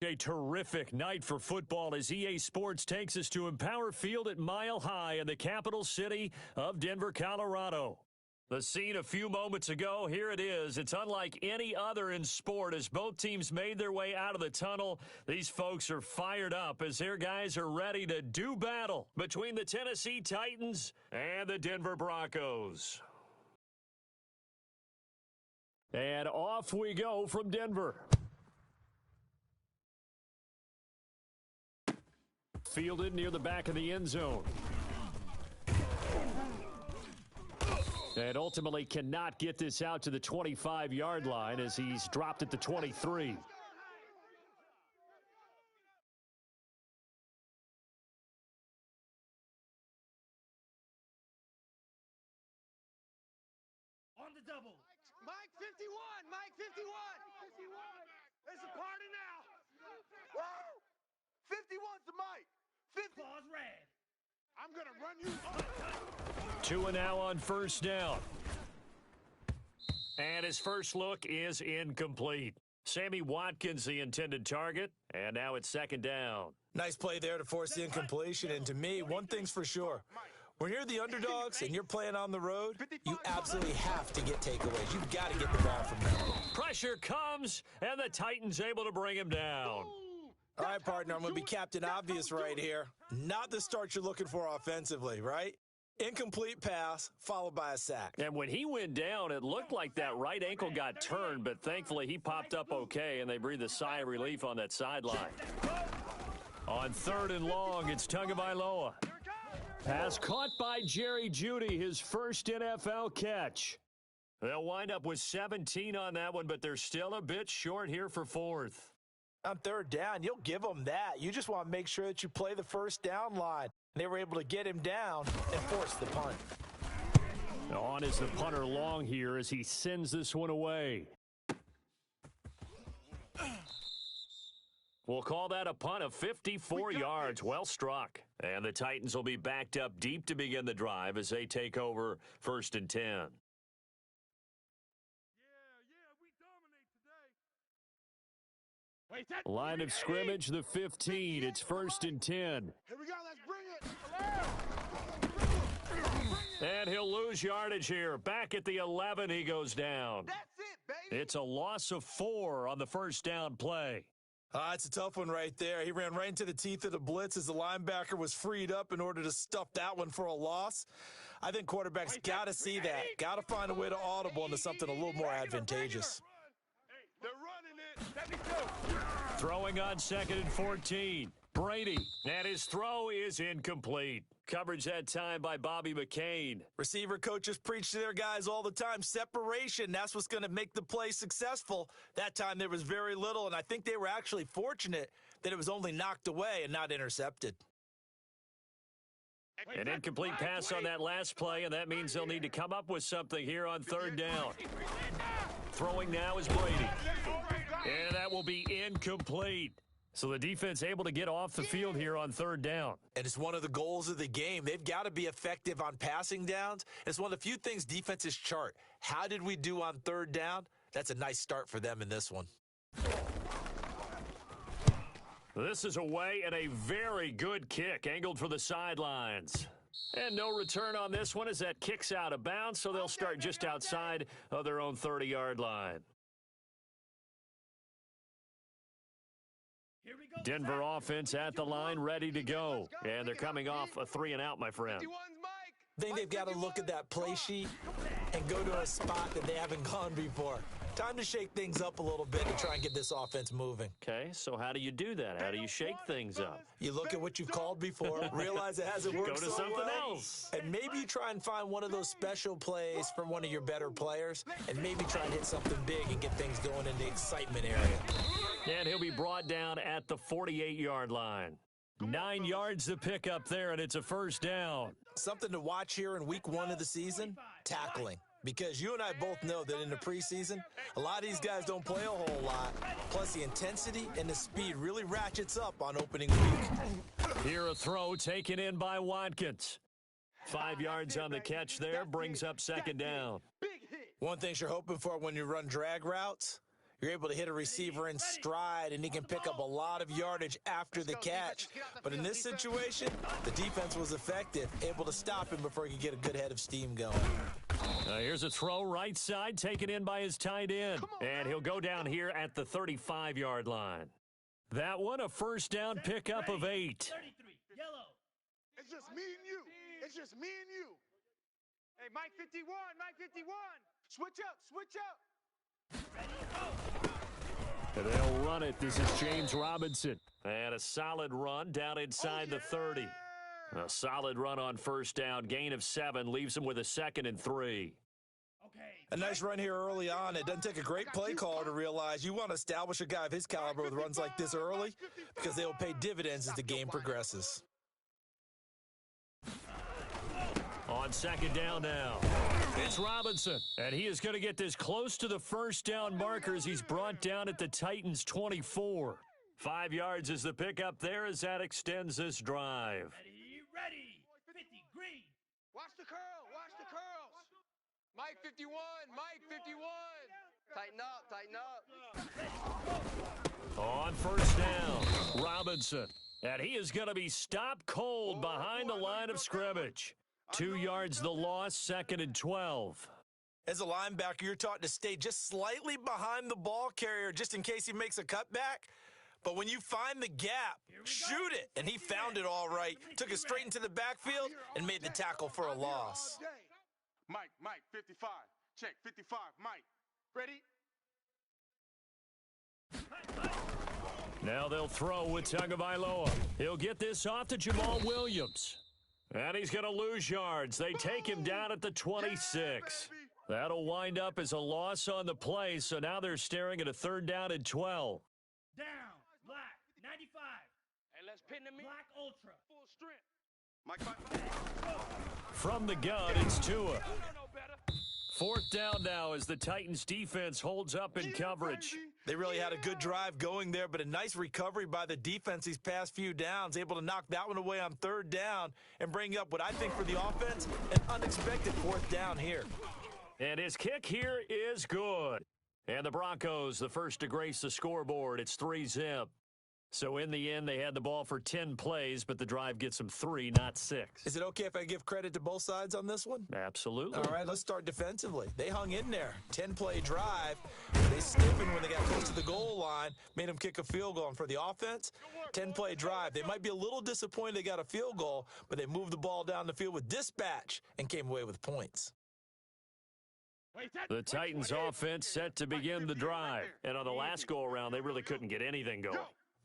A terrific night for football as EA Sports takes us to Empower Field at Mile High in the capital city of Denver, Colorado. The scene a few moments ago, here it is. It's unlike any other in sport as both teams made their way out of the tunnel. These folks are fired up as their guys are ready to do battle between the Tennessee Titans and the Denver Broncos. And off we go from Denver. Fielded near the back of the end zone. And ultimately cannot get this out to the 25-yard line as he's dropped at the 23. On the double. Mike 51. Mike 51. There's a party now. Woo! 51's the Mike. 50. Pause red. I'm going to run you. Two and now on first down. And his first look is incomplete. Sammy Watkins, the intended target, and now it's second down. Nice play there to force the incompletion, and to me, one thing's for sure. When you're the underdogs and you're playing on the road, you absolutely have to get takeaways. You've got to get the ball from them. Pressure comes, and the Titans able to bring him down. All right, partner, I'm going to be Captain Obvious right here. Not the start you're looking for offensively, right? Incomplete pass, followed by a sack. And when he went down, it looked like that right ankle got turned, but thankfully he popped up okay, and they breathed a sigh of relief on that sideline. On third and long, it's Tagovailoa. Pass caught by Jerry Jeudy, his first NFL catch. They'll wind up with 17 on that one, but they're still a bit short here for fourth. On third down, you'll give them that. You just want to make sure that you play the first down line. They were able to get him down and force the punt. On is the punter long here as he sends this one away. We'll call that a punt of 54 yards. Well struck. And the Titans will be backed up deep to begin the drive as they take over first and 10. Line of scrimmage, the 15. It's first and 10. Here we go. Let's bring it. And he'll lose yardage here. Back at the 11, he goes down. That's it, baby. It's a loss of 4 on the first down play. It's a tough one right there. He ran right into the teeth of the blitz as the linebacker was freed up in order to stuff that one for a loss. I think quarterbacks got to see that. Got to find a way to audible into something a little more advantageous. They're running it. 72. Throwing on second and 14. Brady, and his throw is incomplete. Coverage that time by Bobby McCain. Receiver coaches preach to their guys all the time. Separation, that's what's going to make the play successful. That time there was very little, and I think they were actually fortunate that it was only knocked away and not intercepted. An incomplete pass on that last play, and that means they'll need to come up with something here on third down. Throwing now is Brady. And that will be incomplete. So the defense able to get off the field here on third down. And it's one of the goals of the game. They've got to be effective on passing downs. It's one of the few things defenses chart. How did we do on third down? That's a nice start for them in this one. This is away and a very good kick angled for the sidelines. And no return on this one as that kicks out of bounds, so they'll start just outside of their own 30-yard line. Denver offense at the line, ready to go. And they're coming off a 3-and-out, my friend. I think they've got to look at that play sheet and go to a spot that they haven't gone before. Time to shake things up a little bit and try and get this offense moving. Okay, so how do you do that? How do you shake things up? You look at what you've called before, realize it hasn't worked Go to so something well, else. and maybe you try and find one of those special plays from one of your better players, and maybe try and hit something big and get things going in the excitement area. And he'll be brought down at the 48-yard line. 9 yards to pick up there, and it's a first down. Something to watch here in week 1 of the season, tackling. Because you and I both know that in the preseason, a lot of these guys don't play a whole lot. Plus, the intensity and the speed really ratchets up on opening week. Here a throw taken in by Watkins. 5 yards on the catch there, brings up second down. One thing you're hoping for when you run drag routes, You're able to hit a receiver in stride, and he can pick up a lot of yardage after the catch. But in this situation, the defense was effective, able to stop him before he could get a good head of steam going. Here's a throw right side, taken in by his tight end. And he'll go down here at the 35-yard line. That one, a first down pickup of 8. 33, yellow. It's just me and you. It's just me and you. Hey, Mike 51, Mike 51. Switch up, switch up. And they'll run it. This is James Robinson. And a solid run down inside the 30. A solid run on first down. Gain of 7 leaves him with a 2nd and 3. A nice run here early on. It doesn't take a great play caller to realize you want to establish a guy of his caliber with runs like this early because they will pay dividends as the game progresses. On second down now, it's Robinson, and he is going to get this close to the first down markers. He's brought down at the Titans' 24. 5 yards is the pickup there as that extends this drive. Ready, 50, green. Watch the curl, watch the curls. Mike 51, Mike 51. Tighten up, tighten up. On first down, Robinson, and he is going to be stopped cold behind the line of scrimmage. 2 yards the loss, 2nd and 12. As a linebacker, you're taught to stay just slightly behind the ball carrier just in case he makes a cutback. But when you find the gap, shoot it. And he found it all right. Took it straight into the backfield and made the tackle for a loss. Mike, 55. Check, 55, Mike. Ready? Now they'll throw with Tagovailoa. He'll get this off to Jamal Williams. And he's going to lose yards. They take him down at the 26. That'll wind up as a loss on the play, so now they're staring at a 3rd down and 12. Down, black, 95. Hey, let's pin him in. Black ultra. Full strength. Mike. From the gun, it's Tua. 4th down now as the Titans defense holds up in coverage. They really had a good drive going there, but a nice recovery by the defense these past few downs, able to knock that one away on 3rd down and bring up what I think for the offense, an unexpected 4th down here. And his kick here is good. And the Broncos, the first to grace the scoreboard. It's 3-zip. So in the end, they had the ball for 10 plays, but the drive gets them 3, not 6. Is it okay if I give credit to both sides on this one? Absolutely. All right, let's start defensively. They hung in there. 10-play drive. They stiffened when they got close to the goal line, made them kick a field goal. And for the offense, 10-play drive. They might be a little disappointed they got a field goal, but they moved the ball down the field with dispatch and came away with points. The Titans offense set to begin the drive. And on the last go-around, they really couldn't get anything going.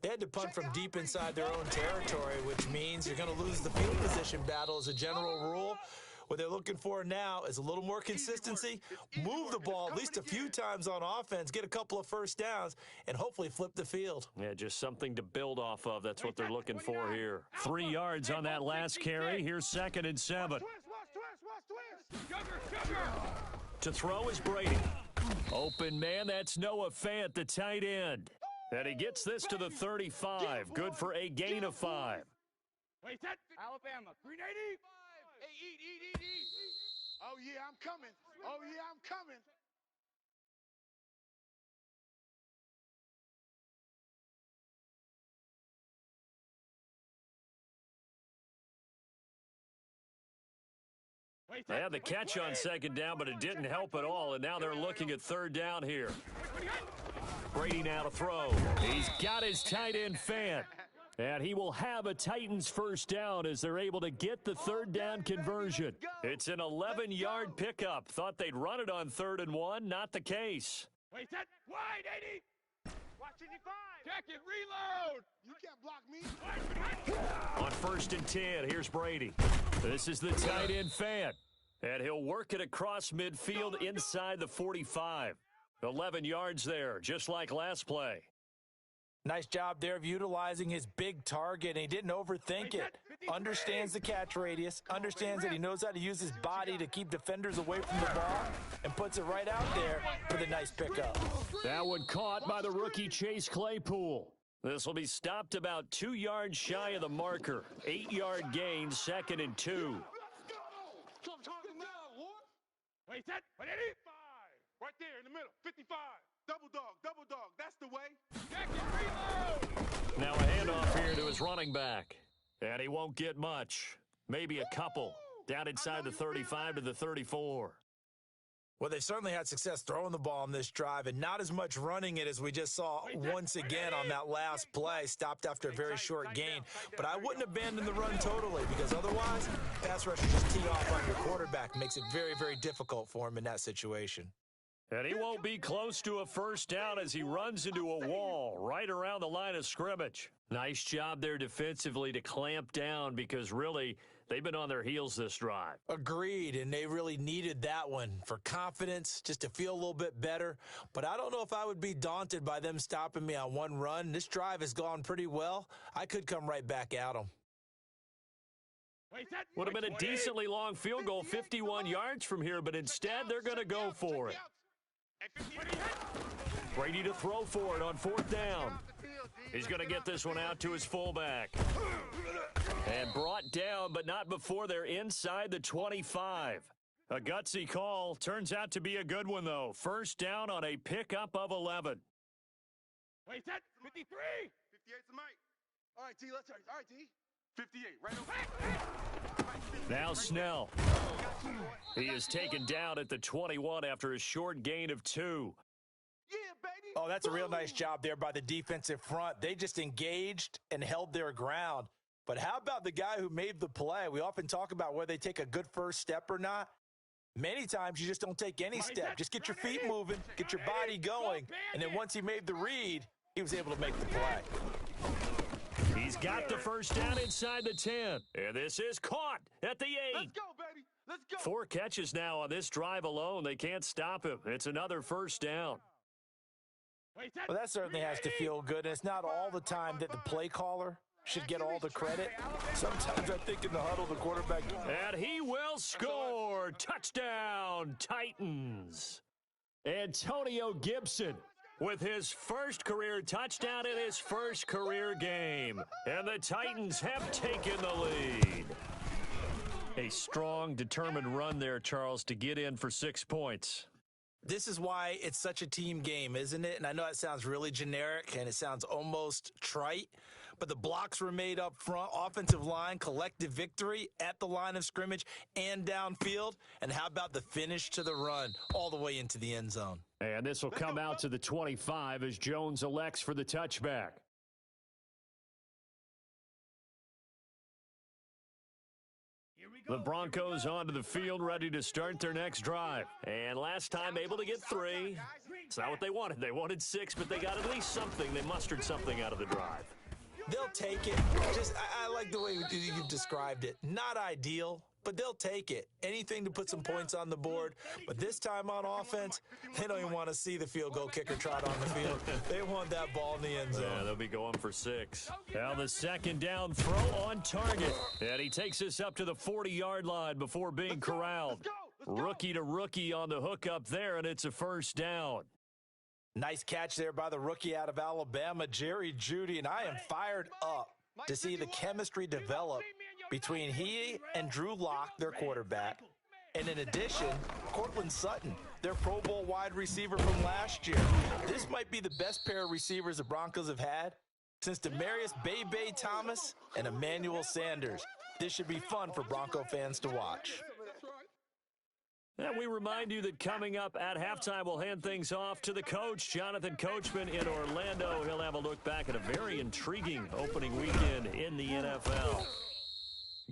They had to punt from deep inside their own territory, which means you're going to lose the field position battle as a general rule. What they're looking for now is a little more consistency, move the ball at least a few times on offense, get a couple of first downs, and hopefully flip the field. Yeah, just something to build off of. That's what they're looking for here. 3 yards on that last carry. Here's 2nd and 7. To throw is Brady. Open man, that's Noah Fant, the tight end. And he gets this to the 35. Good for a gain of 5. Wait, that Alabama, 380. Hey, eat. Oh, yeah, I'm coming. Oh, yeah, I'm coming. They had the catch on 2nd down, but it didn't help at all, and now they're looking at 3rd down here. Brady now to throw. He's got his tight end Fant. And he will have a Titans first down as they're able to get the 3rd down conversion. It's an 11-yard pickup. Thought they'd run it on 3rd and 1. Not the case. Wait, that wide 80. Watch 85. Check it, reload. You can't block me. On 1st and 10, here's Brady. This is the tight end Fant. And he'll work it across midfield inside the 45. 11 yards there, just like last play. Nice job there of utilizing his big target, and he didn't overthink it. Understands the catch radius, understands that he knows how to use his body to keep defenders away from the ball, and puts it right out there for the nice pickup. That one caught by the rookie Chase Claypool. This will be stopped about 2 yards shy of the marker. 8-yard gain, 2nd and 2. Wait, that Right there in the middle. 55. Double dog. That's the way. Now a handoff here to his running back. And he won't get much. Maybe a couple. Down inside the 35 to the 34. Well, they certainly had success throwing the ball on this drive and not as much running it as we just saw once again on that last play, stopped after a very short gain. But I wouldn't abandon the run totally because otherwise, pass rushers just tee off on your quarterback. Makes it very, very difficult for him in that situation. And he won't be close to a first down as he runs into a wall right around the line of scrimmage. Nice job there defensively to clamp down because really they've been on their heels this drive. Agreed, and they really needed that one for confidence, just to feel a little bit better. But I don't know if I would be daunted by them stopping me on one run. This drive has gone pretty well. I could come right back at them. Would have been a decently long field goal, 51 yards from here, but instead they're going to go for it. Brady to throw for it on fourth down. He's going to get this one out to his fullback. And brought down, but not before they're inside the 25. A gutsy call. Turns out to be a good one, though. First down on a pickup of 11. Wait, that 53. 58's the mic. All right, T, let's start. All right, T. 58, right over. Now Snell. He is taken down at the 21 after a short gain of 2. Yeah, baby. Oh, that's a real nice job there by the defensive front. They just engaged and held their ground. But how about the guy who made the play? We often talk about whether they take a good first step or not. Many times you just don't take any step. Just get your feet moving, get your body going, and then once he made the read, he was able to make the play. He's got the first down inside the 10. And this is caught at the 8. Let's go, baby. Let's go. 4 catches now on this drive alone. They can't stop him. It's another first down. Well, that certainly has to feel good, and it's not all the time that the play caller should get all the credit. Sometimes I think in the huddle, the quarterback... And he will score. Touchdown, Titans. Antonio Gibson with his first career touchdown in his first career game. And the Titans have taken the lead. A strong, determined run there, Charles, to get in for 6 points. This is why it's such a team game, isn't it? And I know it sounds really generic and it sounds almost trite, but the blocks were made up front, offensive line, collective victory at the line of scrimmage and downfield. And how about the finish to the run all the way into the end zone? And this will come out to the 25 as Jones elects for the touchback. The Broncos onto the field, ready to start their next drive. And last time, able to get 3. It's not what they wanted. They wanted 6, but they got at least something. They mustered something out of the drive. They'll take it. I like the way you've described it. Not ideal, but they'll take it. Anything to put some points on the board. But this time on offense, they don't even want to see the field goal kicker trot on the field. They want that ball in the end zone. Yeah, they'll be going for 6. Now the second down throw on target. And he takes us up to the 40-yard line before being corralled. Rookie to rookie on the hookup there, and it's a first down. Nice catch there by the rookie out of Alabama, Jerry Jeudy, and I am fired up to see the chemistry develop between he and Drew Lock, their quarterback, and in addition, Cortland Sutton, their Pro Bowl wide receiver from last year. This might be the best pair of receivers the Broncos have had since Demaryius Bebe Thomas and Emmanuel Sanders. This should be fun for Bronco fans to watch. And we remind you that coming up at halftime, we'll hand things off to the coach, Jonathan Coachman in Orlando. He'll have a look back at a very intriguing opening weekend in the NFL.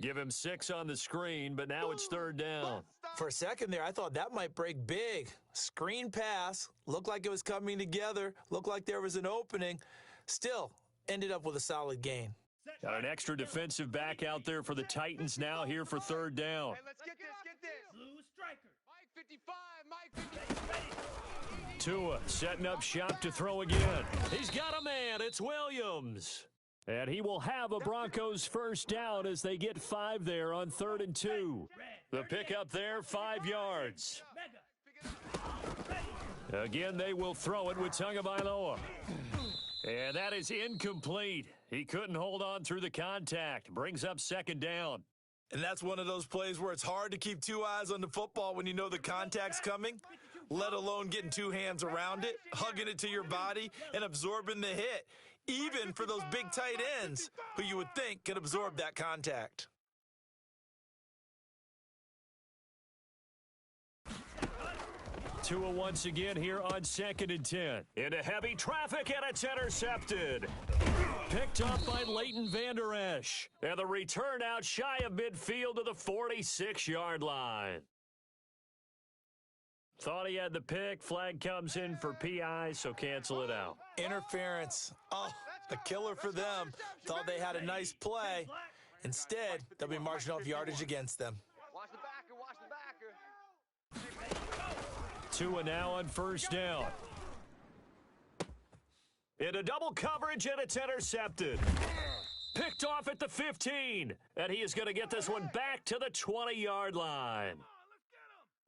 Give him 6 on the screen, but now it's third down. For a second there, I thought that might break big. Screen pass, looked like it was coming together, looked like there was an opening. Still, ended up with a solid gain. Got an extra defensive back out there for the Titans now here for third down. Hey, let's get this. Blue striker. Mike 55, Mike 55. Tua setting up shop to throw again. He's got a man. It's Williams. And he will have a Broncos first down as they get 5 there on 3rd and 2. The pickup there, 5 yards. Again, they will throw it with Tagovailoa. And that is incomplete. He couldn't hold on through the contact. Brings up 2nd down. And that's one of those plays where it's hard to keep 2 eyes on the football when you know the contact's coming. let alone getting two hands around it, hugging it to your body, and absorbing the hit, even for those big tight ends who you would think could absorb that contact. Tua once again here on 2nd and 10. Into heavy traffic, and it's intercepted. Picked up by Leighton Vander Esch. And the return out shy of midfield to the 46-yard line. Thought he had the pick. Flag comes in for PI, so cancel it out. Interference. Oh, a killer for them. Thought they had a nice play. Instead, they'll be marching off yardage against them. Watch the backer, watch the backer. Tua now on first down. Into double coverage, and it's intercepted. Picked off at the 15. And he is going to get this one back to the 20-yard line.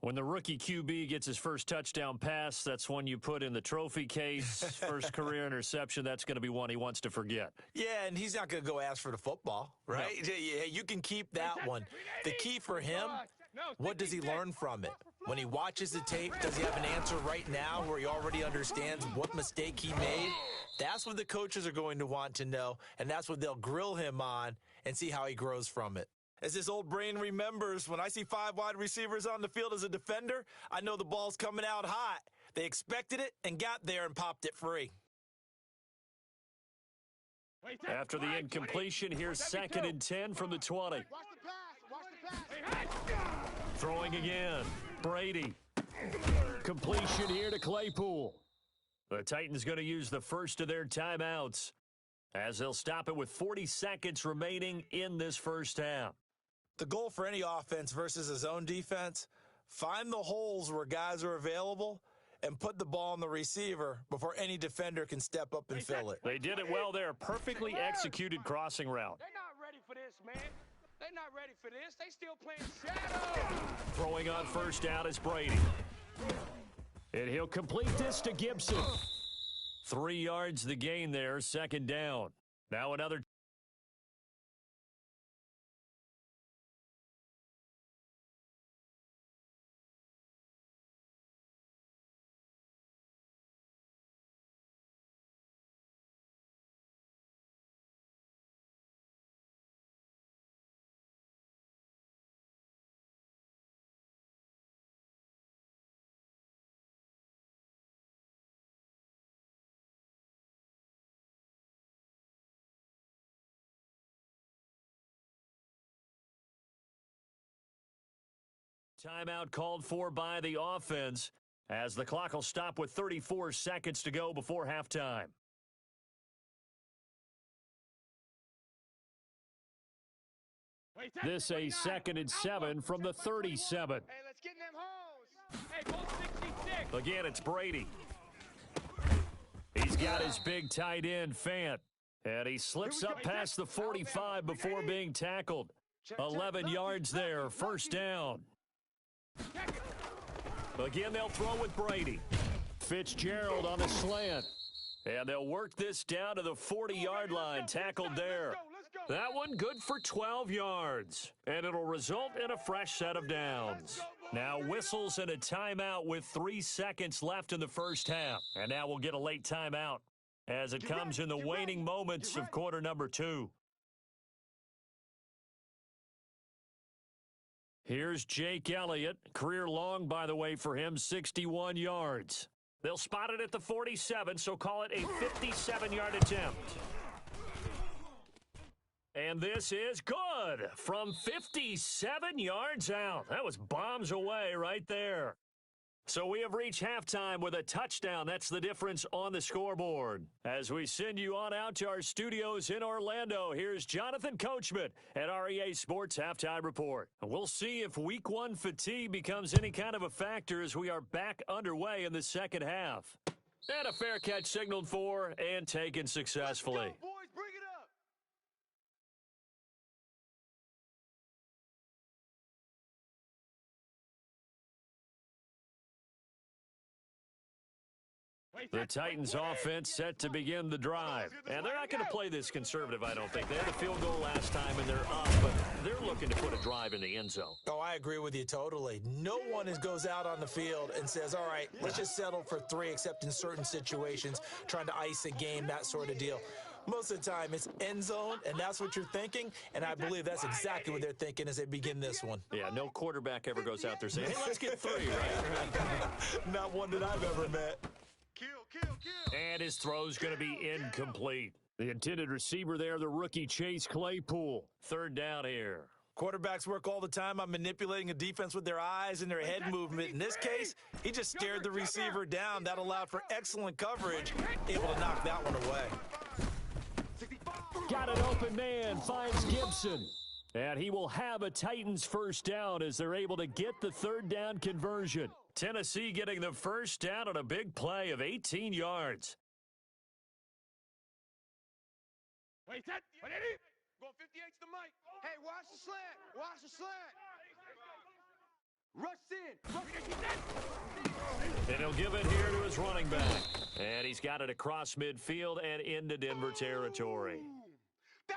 When the rookie QB gets his first touchdown pass, that's one you put in the trophy case. First career interception, that's going to be one he wants to forget. Yeah, and he's not going to go ask for the football, right? No. Yeah, you can keep that one. The key for him, what does he learn from it? When he watches the tape, does he have an answer right now where he already understands what mistake he made? That's what the coaches are going to want to know, and that's what they'll grill him on and see how he grows from it. As this old brain remembers, when I see 5 wide receivers on the field as a defender, I know the ball's coming out hot. They expected it and got there and popped it free. After the incompletion, here's 2nd and 10 from the 20. Throwing again. Brady. Completion here to Claypool. The Titans going to use the first of their timeouts as they'll stop it with 40 seconds remaining in this first half. The goal for any offense versus a zone defense, find the holes where guys are available and put the ball on the receiver before any defender can step up and fill it. They did it well there. Perfectly executed crossing route. They're not ready for this, man. They're not ready for this. They still playing shadow. Throwing on first down is Brady. And he'll complete this to Gibson. 3 yards the gain there, 2nd down. Now another. Timeout called for by the offense as the clock will stop with 34 seconds to go before halftime. This a 2nd and 7 from the 37. Hey, let's get in them holes. Hey, both 66. Again, it's Brady. He's got his big tight end, Fant. And he slips up past the 45 before being tackled. 11 yards there, first down. Again, they'll throw with Brady. Fitzgerald on the slant. And they'll work this down to the 40-yard line, tackled there. That one good for 12 yards. And it'll result in a fresh set of downs. Now whistles and a timeout with 3 seconds left in the first half. And now we'll get a late timeout as it comes in the waning moments of quarter number 2. Here's Jake Elliott. Career long, by the way, for him, 61 yards. They'll spot it at the 47, so call it a 57-yard attempt. And this is good from 57 yards out. That was bombs away right there. So we have reached halftime with a touchdown. That's the difference on the scoreboard. As we send you on out to our studios in Orlando, here's Jonathan Coachman at REA Sports Halftime Report. We'll see if Week 1 fatigue becomes any kind of a factor as we are back underway in the second half. And a fair catch signaled for and taken successfully. Let's go, boys, bring it up. The Titans offense set to begin the drive. And they're not going to play this conservative, I don't think. They had a field goal last time, and they're up, but they're looking to put a drive in the end zone. Oh, I agree with you totally. No one goes out on the field and says, all right, let's just settle for 3, except in certain situations, trying to ice a game, that sort of deal. Most of the time, it's end zone, and that's what you're thinking, and I believe that's exactly what they're thinking as they begin this one. Yeah, no quarterback ever goes out there saying, hey, let's get 3, right? Not one that I've ever met. And his throw's going to be incomplete. The intended receiver there, the rookie Chase Claypool. 3rd down here. Quarterbacks work all the time on manipulating a defense with their eyes and their head movement. In this case, he just stared the receiver down. That allowed for excellent coverage, able to knock that one away. Got an open man, finds Gibson. And he will have a Titans 1st down as they're able to get the 3rd down conversion. Tennessee getting the 1st down on a big play of 18 yards. Wait, that. Go 58 to the mic. Hey, watch the slant. Watch the slant. Rush in. And he'll give it here to his running back. And he's got it across midfield and into Denver territory.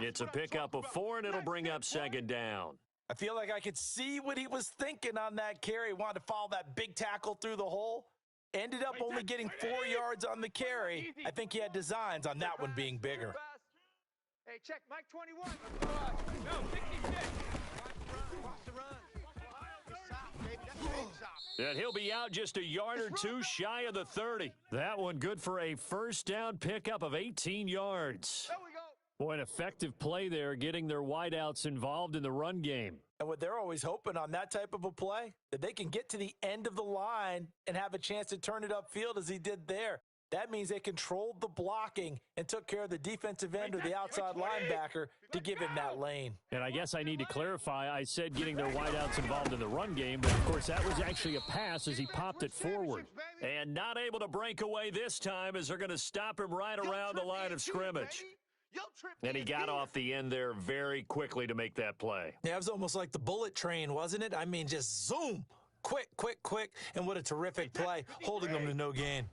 It's a pickup of 4, and it'll bring up 2nd down. I feel like I could see what he was thinking on that carry. Wanted to follow that big tackle through the hole. Ended up only getting 4 yards on the carry. I think he had designs on that one being bigger. Hey, check, Mike 21. No, 66. Watch the run. And he'll be out just a yard or 2 shy of the 30. That one good for a 1st down pickup of 18 yards. There we go. Boy, an effective play there, getting their wideouts involved in the run game. And what they're always hoping on that type of a play, that they can get to the end of the line and have a chance to turn it upfield as he did there. That means they controlled the blocking and took care of the defensive end or the outside linebacker to give him that lane. And I guess I need to clarify, I said getting their wideouts involved in the run game, but of course that was actually a pass as he popped it forward. And not able to break away this time as they're going to stop him right around the line of scrimmage. And he got off the end there very quickly to make that play. Yeah, it was almost like the bullet train, wasn't it? I mean, just zoom, quick, quick, quick, and what a terrific play, holding them to no gain.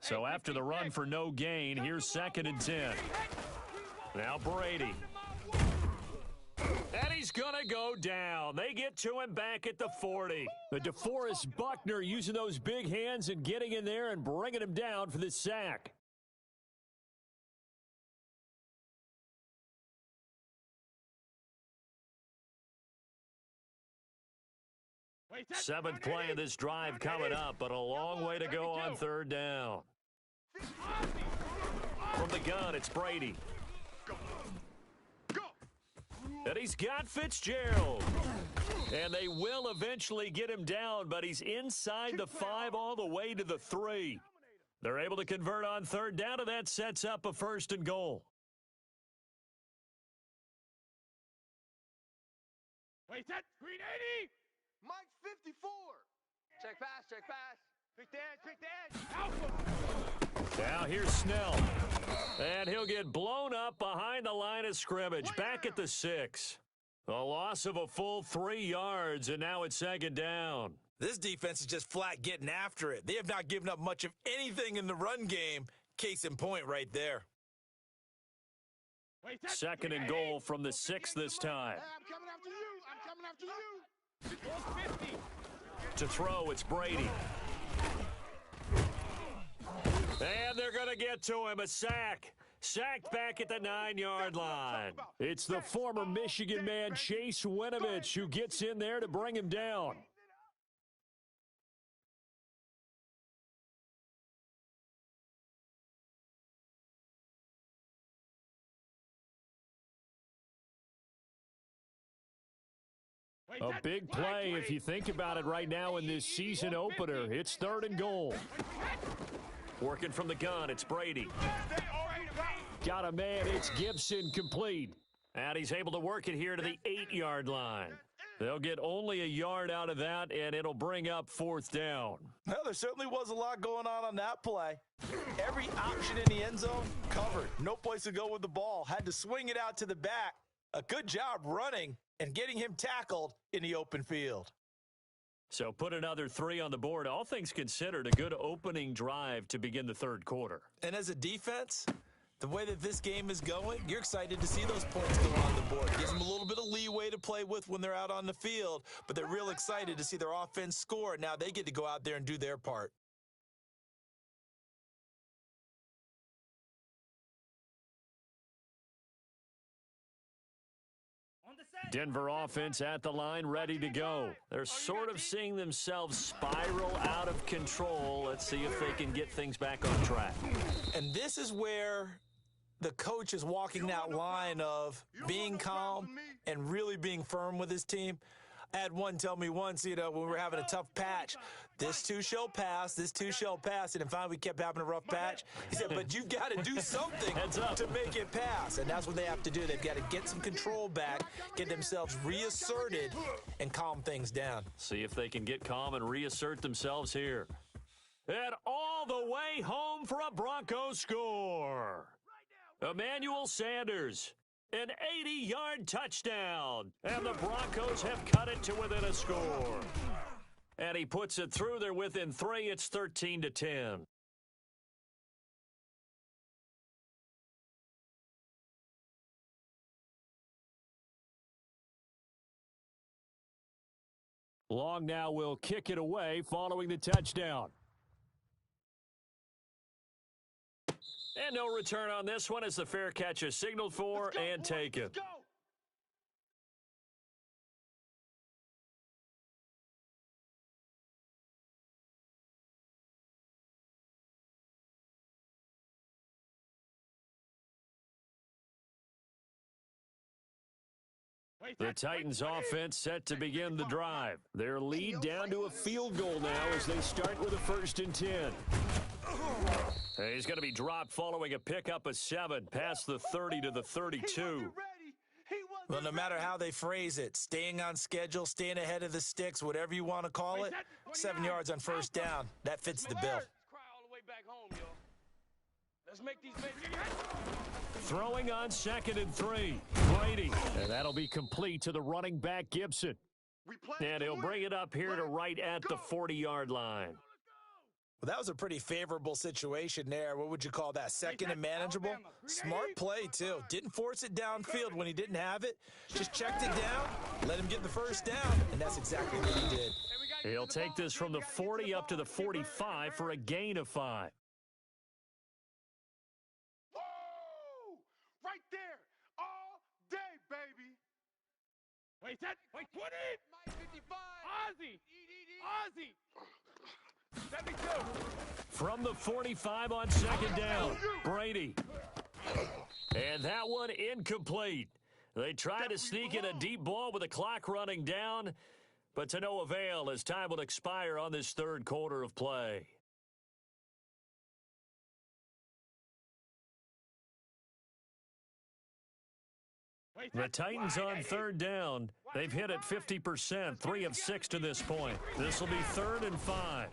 So after the run for no gain, here's 2nd and 10. Now Brady. And he's going to go down. They get to him back at the 40. The DeForest Buckner using those big hands and getting in there and bringing him down for the sack. Seventh play of this drive coming up, but a long way to go on 3rd down. From the gun, it's Brady. And he's got Fitzgerald. And they will eventually get him down, but he's inside the 5 all the way to the 3. They're able to convert on 3rd down, and that sets up a 1st and goal. Wait, that green 80. Mike 54. Check pass, check pass. Pick the edge, Now here's Snell. And he'll get blown up behind the line of scrimmage. Back at the 6. A loss of a full 3 yards, and now it's 2nd down. This defense is just flat getting after it. They have not given up much of anything in the run game. Case in point right there. 2nd and goal from the 6 this time. I'm coming after you. I'm coming after you. To throw, it's Brady. And they're going to get to him, a sack. Sacked back at the 9-yard line. It's the former Michigan man, Chase Winovich, who gets in there to bring him down. A big play if you think about it right now in this season opener. It's 3rd and goal. Working from the gun, it's Brady. Got a man, it's Gibson complete. And he's able to work it here to the 8-yard line. They'll get only a yard out of that, and it'll bring up 4th down. Well, there certainly was a lot going on that play. Every option in the end zone covered. No place to go with the ball. Had to swing it out to the back. A good job running and getting him tackled in the open field. So put another 3 on the board. All things considered, a good opening drive to begin the third quarter. And as a defense, the way that this game is going, you're excited to see those points go on the board. Gives them a little bit of leeway to play with when they're out on the field, but they're real excited to see their offense score. Now they get to go out there and do their part. Denver offense at the line, ready to go. They're sort of seeing themselves spiral out of control. Let's see if they can get things back on track. And this is where the coach is walking that line of being calm and really being firm with his team. I had one tell me once, when we were having a tough patch, this too shall pass, this too shall pass. And finally we kept having a rough patch. He said, but you've got to do something to make it pass. And that's what they have to do. They've got to get some control back, get themselves reasserted, and calm things down. See if they can get calm and reassert themselves here. And all the way home for a Broncos score. Emmanuel Sanders. An 80-yard touchdown, and the Broncos have cut it to within a score. And he puts it through. They're within 3. It's 13-10. Long now will kick it away following the touchdown. And no return on this one as the fair catch is signaled for and taken. The Titans offense set to begin the drive. Their lead down to a field goal now as they start with a 1st and 10. He's going to be dropped following a pickup of 7 past the 30 to the 32. Well, no matter how they phrase it, staying on schedule, staying ahead of the sticks, whatever you want to call it, 7 yards on 1st down, that fits the bill. Throwing on 2nd and 3. Brady. And that'll be complete to the running back Gibson. And he'll bring it up here to right at the 40-yard line. Well, that was a pretty favorable situation there. What would you call that? 2nd and manageable? Smart play, too. Didn't force it downfield when he didn't have it. Just checked it down, let him get the 1st down, and that's exactly what he did. He'll take this from the 40 up to the 45 for a gain of 5. Right there, all day, baby. Wait, put it. Ozzy. From the 45 on 2nd down, Brady. And that one incomplete. They try to sneak in a deep ball with the clock running down, but to no avail as time will expire on this 3rd quarter of play. The Titans on 3rd down. They've hit it 50%, 3 of 6 to this point. This will be 3rd and 5.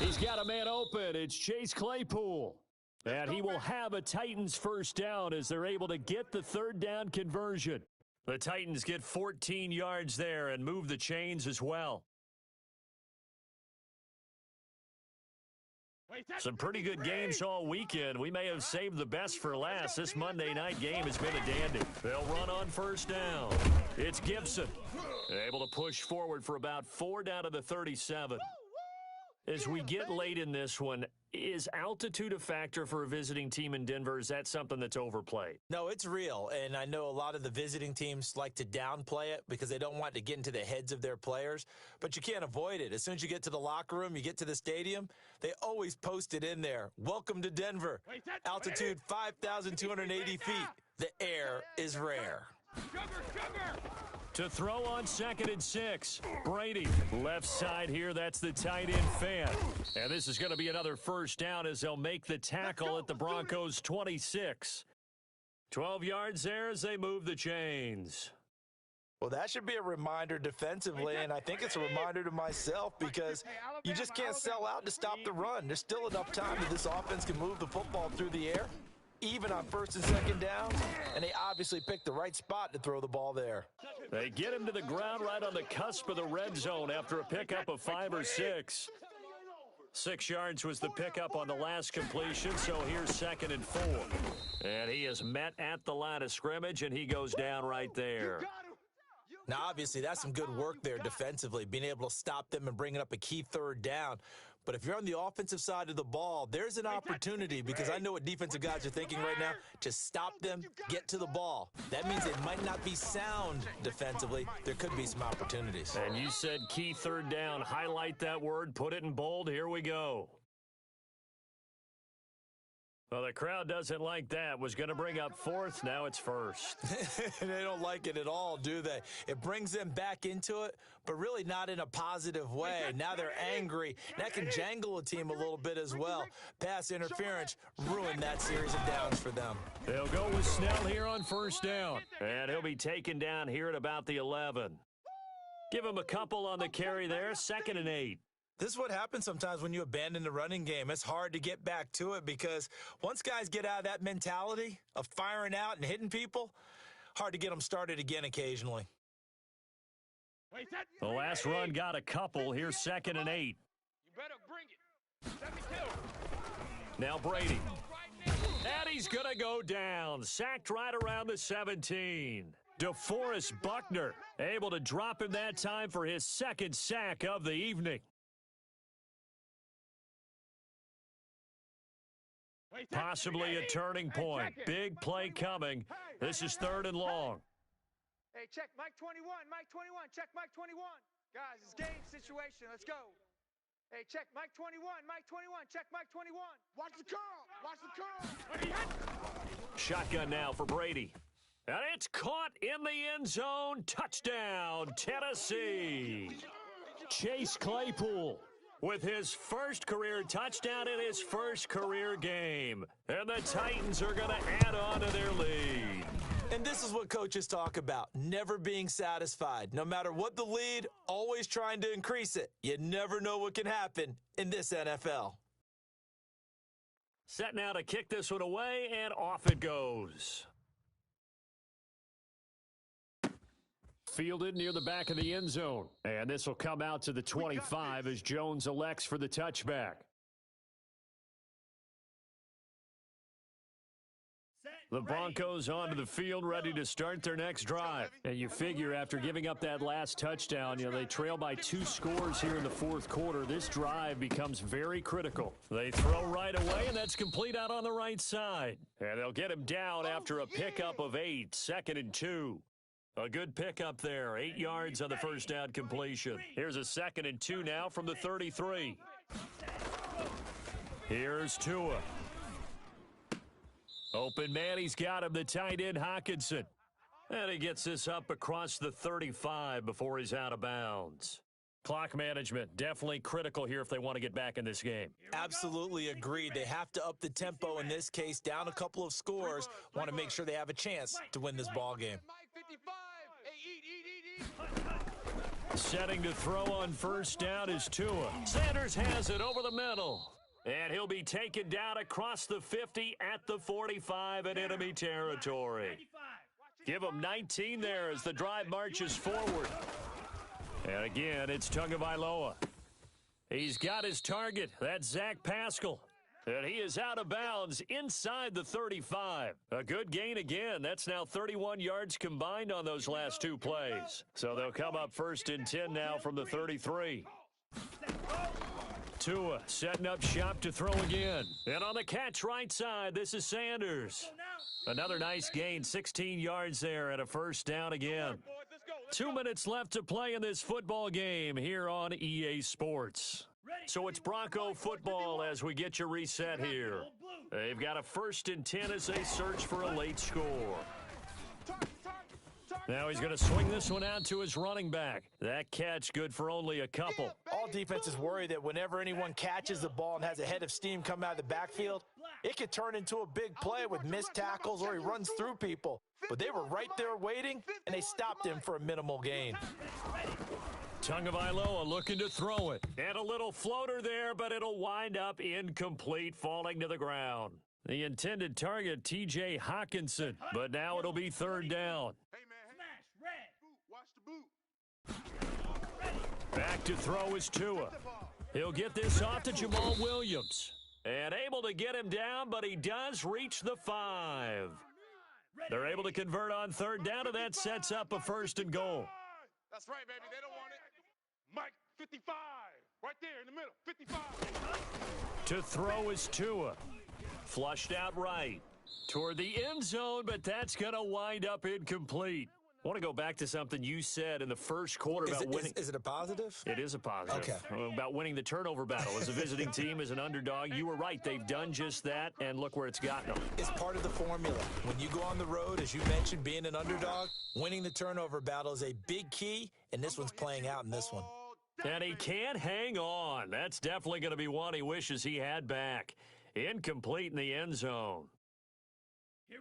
He's got a man open. It's Chase Claypool. And he will have a Titans 1st down as they're able to get the 3rd down conversion. The Titans get 14 yards there and move the chains as well. Some pretty good games all weekend. We may have saved the best for last. This Monday night game has been a dandy. They'll run on 1st down. It's Gibson. Able to push forward for about 4 down to the 37. As we get late in this one, is altitude a factor for a visiting team in Denver? Is that something that's overplayed? No, it's real, and I know a lot of the visiting teams like to downplay it because they don't want to get into the heads of their players, but you can't avoid it. As soon as you get to the locker room, you get to the stadium, they always post it in there. Welcome to Denver. Altitude 5,280 feet. The air is rare. To throw on 2nd and 6. Brady, left side here. That's the tight end fan. And this is going to be another 1st down as they'll make the tackle at the Broncos 26. 12 yards there as they move the chains. Well, that should be a reminder defensively, and I think it's a reminder to myself because you just can't sell out to stop the run. There's still enough time that this offense can move the football through the air. even on first and second downs, and they obviously picked the right spot to throw the ball there. They get him to the ground right on the cusp of the red zone after a pickup of 5 or 6. 6 yards was the pickup on the last completion, so here's 2nd and 4. And he is met at the line of scrimmage, and he goes down right there. Now, obviously, that's some good work there defensively, being able to stop them and bringing up a key 3rd down. But if you're on the offensive side of the ball, there's an opportunity, because I know what defensive guys are thinking right now, to stop them, get to the ball. That means they might not be sound defensively. There could be some opportunities. And you said key 3rd down. Highlight that word, put it in bold. Here we go. Well, the crowd doesn't like that. Was going to bring up 4th. Now it's 1st. They don't like it at all, do they? It brings them back into it, but really not in a positive way. Now they're angry. That can jangle a team a little bit as well. Pass interference ruined that series of downs for them. They'll go with Snell here on 1st down. And he'll be taken down here at about the 11. Give him a couple on the carry there. 2nd and 8. This is what happens sometimes when you abandon the running game. It's hard to get back to it, because once guys get out of that mentality of firing out and hitting people, hard to get them started again occasionally. The last run got a couple. Here's 2nd and 8. You better bring it. Now Brady. And he's going to go down. Sacked right around the 17. DeForest Buckner able to drop him that time for his 2nd sack of the evening. Possibly a turning point. Big play coming. This is 3rd and long. Hey, check Mike 21. Mike 21. Check Mike 21. Guys, it's game situation. Let's go. Hey, check Mike 21. Mike 21. Check Mike 21. Watch the curl. Watch the curl. Shotgun now for Brady. And it's caught in the end zone. Touchdown, Tennessee. Chase Claypool with his first career touchdown in his first career game. And the Titans are going to add on to their lead. And this is what coaches talk about, never being satisfied. No matter what the lead, always trying to increase it. You never know what can happen in this NFL. Set now to kick this one away, and off it goes. Fielded near the back of the end zone. And this will come out to the 25 as Jones elects for the touchback. The Broncos onto the field, ready to start their next drive. And you figure after giving up that last touchdown, they trail by 2 scores here in the 4th quarter. This drive becomes very critical. They throw right away, and that's complete out on the right side. And they'll get him down after a pickup of 8, 2nd and 2. A good pickup there, 8 yards on the first down completion. Here's a 2nd and 2 now from the 33. Here's Tua. Open man, he's got him, the tight end Hockenson. And he gets this up across the 35 before he's out of bounds. Clock management, definitely critical here if they want to get back in this game. Absolutely agreed. They have to up the tempo in this case, down a couple of scores. Want to make sure they have a chance to win this ball game. Setting to throw on first down is Tua. Sanders has it over the middle. And he'll be taken down across the 50 at the 45 in enemy territory. Give him 19 there as the drive marches forward. And again, it's Tagovailoa. He's got his target. That's Zach Pascal. And he is out of bounds inside the 35. A good gain again. That's now 31 yards combined on those last 2 plays. So they'll come up 1st and 10 now from the 33. Tua setting up shop to throw again. And on the catch right side, this is Sanders. Another nice gain, 16 yards there and a first down again. 2 minutes left to play in this football game here on EA Sports. So it's Bronco football as we get you reset here. They've got a 1st and 10 as they search for a late score. Now he's going to swing this one out to his running back. That catch good for only a couple. All defenses worry that whenever anyone catches the ball and has a head of steam come out of the backfield, it could turn into a big play with missed tackles or he runs through people. But they were right there waiting, and they stopped him for a minimal gain. Tagovailoa looking to throw it. And a little floater there, but it'll wind up incomplete, falling to the ground. The intended target, T.J. Hawkinson, but now it'll be third down. Hey, man. Watch the boot. Back to throw is Tua. He'll get this off to Jamal Williams. And able to get him down, but he does reach the 5. They're able to convert on third down, and that sets up a first and goal. That's right, baby. They don't want it. Mike, 55. Right there in the middle. 55. To throw is Tua. Flushed out right. Toward the end zone, but that's going to wind up incomplete. I want to go back to something you said in the first quarter about winning. Is it a positive? It is a positive. Okay. About winning the turnover battle. As a visiting team, as an underdog, you were right. They've done just that, and look where it's gotten them. It's part of the formula. When you go on the road, as you mentioned, being an underdog, winning the turnover battle is a big key, and this one's playing out in this one. And he can't hang on. That's definitely going to be one he wishes he had back. Incomplete in the end zone.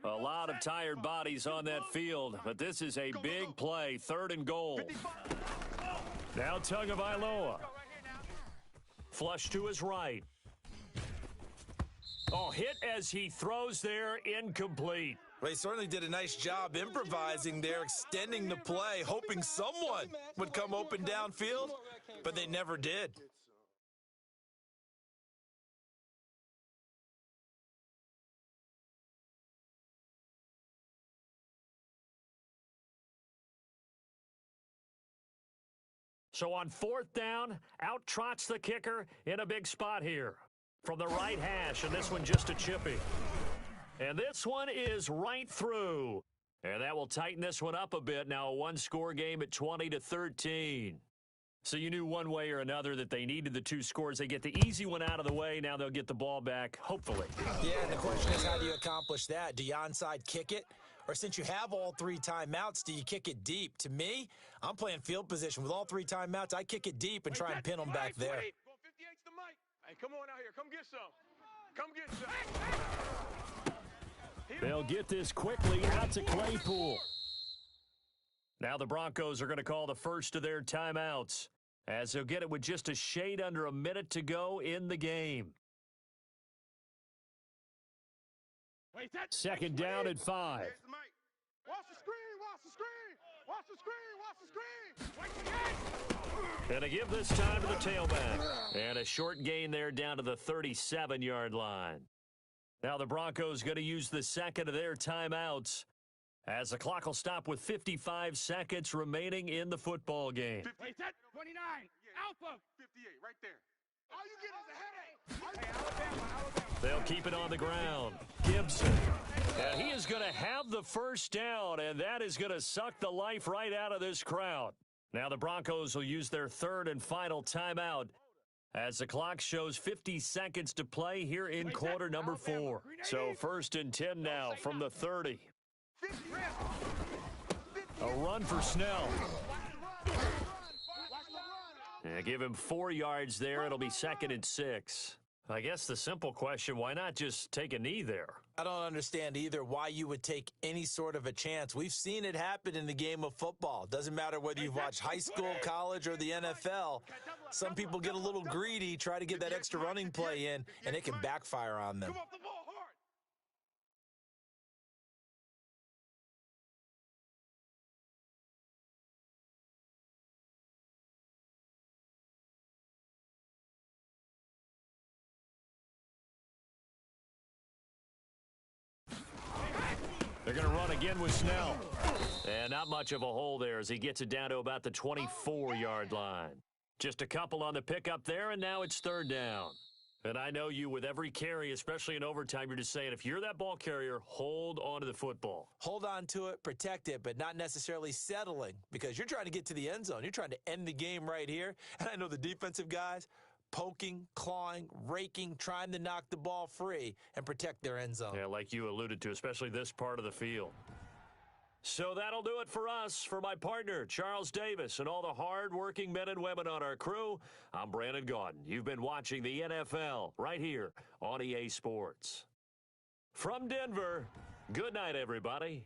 A lot of tired bodies on that field, but this is a big play, third and goal. Now Tagovailoa. Flush to his right. Oh, hit as he throws there, incomplete. Well, he certainly did a nice job improvising there, extending the play, hoping someone would come open downfield, but they never did. So on fourth down, out trots the kicker in a big spot here. From the right hash, and this one just a chippy. And this one is right through. And that will tighten this one up a bit. Now a one-score game at 20-13. So you knew one way or another that they needed the 2 scores. They get the easy one out of the way. Now they'll get the ball back, hopefully. Yeah, and the question is, how do you accomplish that? Do you onside kick it? Or since you have all 3 timeouts, do you kick it deep? To me, I'm playing field position. With all 3 timeouts, I kick it deep and try and pin them back there. Hey, come on out here. Come get some. Come get some. They'll get this quickly out to Claypool. Now the Broncos are going to call the first of their timeouts, as they'll get it with just a shade under a minute to go in the game. Second down at 5. Watch the screen, watch the screen, watch the screen, watch the screen. And to give this time to the tailback. And a short gain there down to the 37-yard line. Now the Broncos going to use the second of their timeouts, as the clock will stop with 55 seconds remaining in the football game. 29, Alpha. 58, right there. All you get is a headache. They'll keep it on the ground. Gibson. And he is going to have the first down, and that is going to suck the life right out of this crowd. Now the Broncos will use their third and final timeout, as the clock shows 50 seconds to play here in quarter number 4. So first and 10 now from the 30. A run for Snell. Give him 4 yards there. It'll be second and 6. I guess the simple question, why not just take a knee there? I don't understand either why you would take any sort of a chance. We've seen it happen in the game of football. Doesn't matter whether you've watched high school, college, or the NFL. Some people get a little greedy, try to get that extra running play in, and it can backfire on them. They're going to run again with Snell. And not much of a hole there as he gets it down to about the 24-yard line. Just a couple on the pickup there, and now it's third down. And I know you, with every carry, especially in overtime, you're just saying, if you're that ball carrier, hold on to the football. Hold on to it, protect it, but not necessarily settling, because you're trying to get to the end zone. You're trying to end the game right here. And I know the defensive guys, poking, clawing, raking, trying to knock the ball free and protect their end zone. Yeah, like you alluded to, especially this part of the field. So that'll do it for us. For my partner, Charles Davis, and all the hard-working men and women on our crew, I'm Brandon Gaudin. You've been watching the NFL right here on EA Sports. From Denver, good night, everybody.